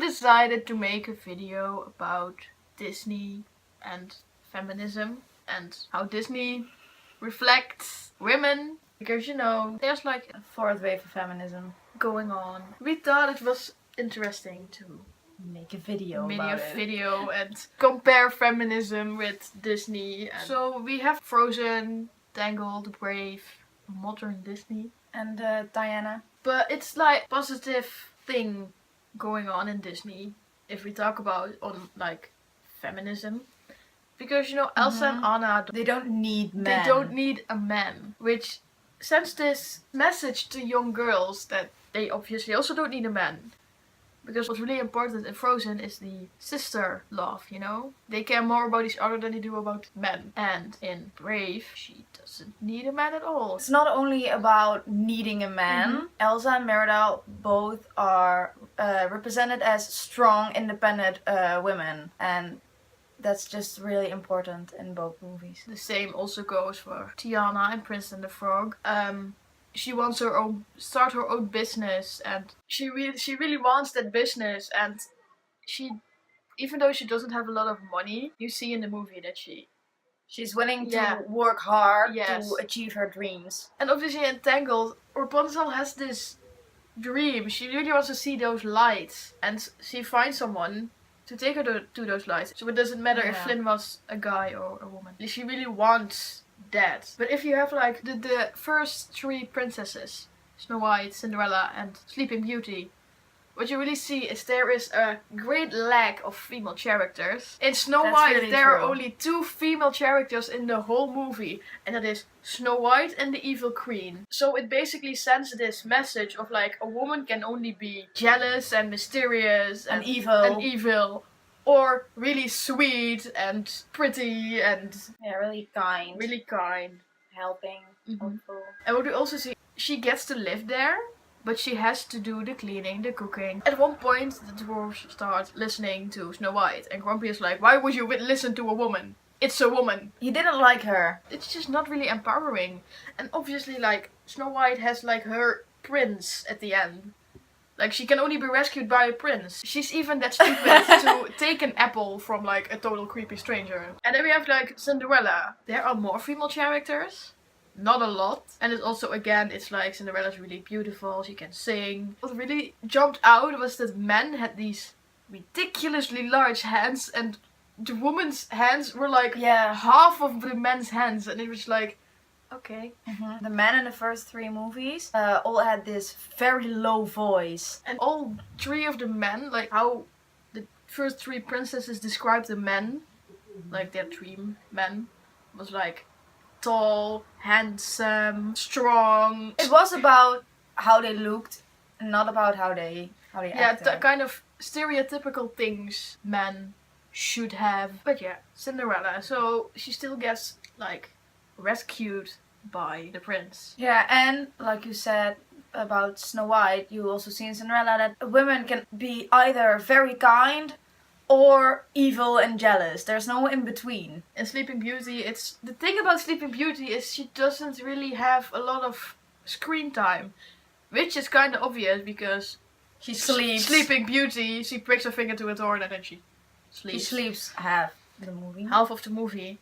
decided to make a video about Disney and feminism and how Disney reflects women. Because, you know, there's like a fourth wave of feminism going on. We thought it was interesting to make a video and compare feminism with Disney. And so we have Frozen, Tangled, Brave, modern Disney. And Diana. But it's like positive thing going on in Disney if we talk about on like feminism. Because, you know, Elsa and Anna, they don't need men. They don't need a man. Which sends this message to young girls that they obviously also don't need a man. Because what's really important in Frozen is the sister love, you know? They care more about each other than they do about men. And in Brave, she doesn't need a man at all. It's not only about needing a man. Elsa and Merida both are represented as strong, independent women. And that's just really important in both movies. The same also goes for Tiana and Prince and the Frog. She wants start her own business, and she really wants that business, and even though she doesn't have a lot of money, you see in the movie that she's willing to work hard to achieve her dreams. And obviously in Tangled, Rapunzel has this dream. She really wants to see those lights, and she finds someone to take her to those lights. So it doesn't matter if Flynn was a guy or a woman. She really wants that. But if you have like the first three princesses, Snow White, Cinderella and Sleeping Beauty, what you really see is there is a great lack of female characters. In Snow White really there are only 2 female characters in the whole movie, and that is Snow White and the Evil Queen. So it basically sends this message of like a woman can only be jealous and mysterious and evil. Or really sweet and pretty and really kind. Helping. Helpful. And what we also see, she gets to live there, but she has to do the cleaning, the cooking. At one point the dwarves start listening to Snow White, and Grumpy is like, why would you listen to a woman? It's a woman. He didn't like her. It's just not really empowering. And obviously like Snow White has like her prince at the end. Like, she can only be rescued by a prince. She's even that stupid to take an apple from, like, a total creepy stranger. And then we have, like, Cinderella. There are more female characters. Not a lot. And it's also, again, it's like Cinderella's really beautiful. She can sing. What really jumped out was that men had these ridiculously large hands. And the woman's hands were, like, half of the men's hands. And it was like, okay. The men in the first 3 movies all had this very low voice. And all 3 of the men, like how the first 3 princesses described the men, like their dream men, was like tall, handsome, strong. It was about how they looked, not about how they acted. Yeah, the kind of stereotypical things men should have. But yeah, Cinderella. So she still gets like rescued by the prince. Yeah, and like you said about Snow White, you also see in Cinderella that women can be either very kind or evil and jealous. There's no in between. In Sleeping Beauty, the thing about Sleeping Beauty is she doesn't really have a lot of screen time, which is kind of obvious because she sleeps. Sleeping Beauty, she pricks her finger to a door and then she sleeps. She sleeps half of the movie.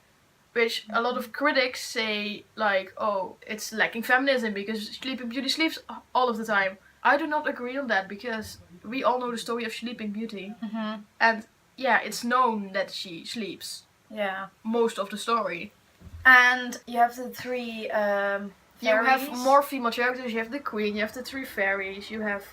Which a lot of critics say, like, oh, it's lacking feminism because Sleeping Beauty sleeps all of the time. I do not agree on that because we all know the story of Sleeping Beauty. And yeah, it's known that she sleeps. Yeah. Most of the story. And you have the 3 fairies. You have more female characters. You have the queen, you have the 3 fairies, you have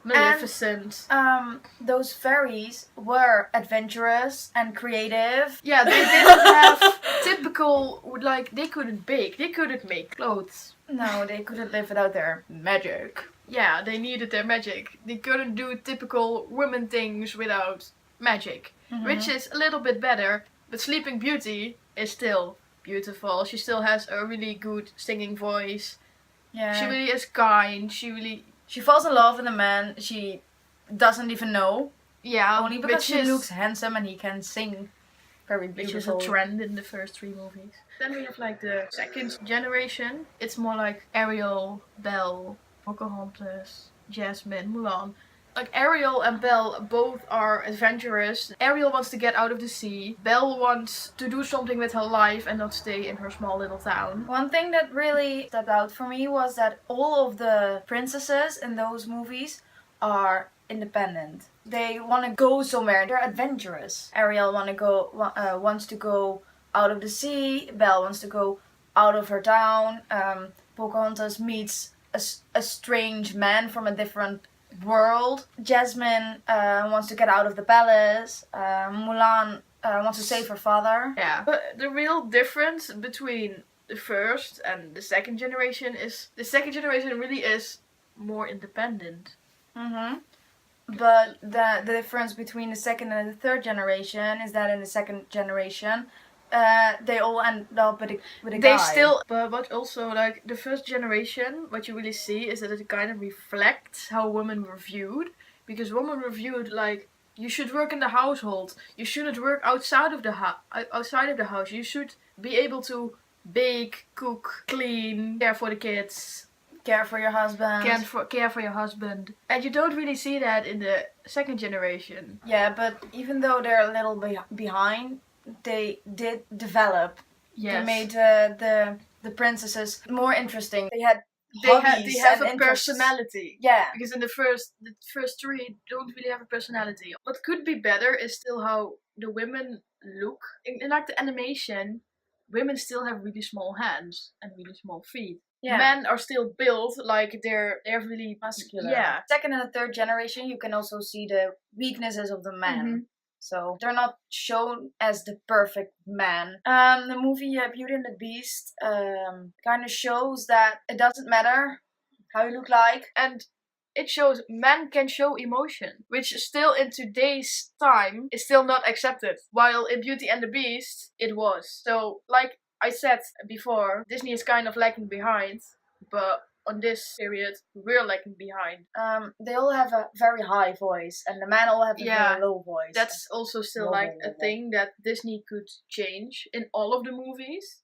Maleficent. And those fairies were adventurous and creative. Yeah, they didn't have typical, like, they couldn't bake, they couldn't make clothes. No, they couldn't live without their magic. Yeah, they needed their magic. They couldn't do typical women things without magic. Which is a little bit better. But Sleeping Beauty is still beautiful. She still has a really good singing voice. Yeah. She really is kind. She falls in love with a man she doesn't even know. Yeah. Only because he looks handsome and he can sing very beautiful. Which is a trend in the first 3 movies. Then we have like the second generation. It's more like Ariel, Belle, Pocahontas, Jasmine, Mulan. Like Ariel and Belle both are adventurous. Ariel wants to get out of the sea. Belle wants to do something with her life and not stay in her small little town. One thing that really stepped out for me was that all of the princesses in those movies are independent. They want to go somewhere. They're adventurous. Ariel wants to go out of the sea. Belle wants to go out of her town. Pocahontas meets a strange man from a different world. Jasmine wants to get out of the palace. Mulan wants to save her father. Yeah. But the real difference between the first and the second generation is the second generation really is more independent. Mm-hmm. But the difference between the second and the third generation is that in the second generation, they all end up with a guy. They still, but also like the first generation, what you really see is that it kind of reflects how women were viewed, because women were viewed like you should work in the household, you shouldn't work outside of the house, you should be able to bake, cook, clean, care for the kids. Care for your husband. Care for your husband. And you don't really see that in the second generation. Yeah, but even though they're a little behind, they did develop. Yes. They made the princesses more interesting. They have a personality. Yeah. Because in the first three don't really have a personality. What could be better is still how the women look. In like the animation, women still have really small hands and really small feet. Yeah. Men are still built like they're really muscular. Yeah. Second and the third generation, you can also see the weaknesses of the man. Mm-hmm. So they're not shown as the perfect man. The movie Beauty and the Beast kind of shows that it doesn't matter how you look like, and it shows men can show emotion, which still in today's time is still not accepted. While in Beauty and the Beast, it was. So, like I said before, Disney is kind of lagging behind, but on this period, we're lagging behind. They all have a very high voice, and the men all have a very low voice. That's also still a thing that Disney could change in all of the movies.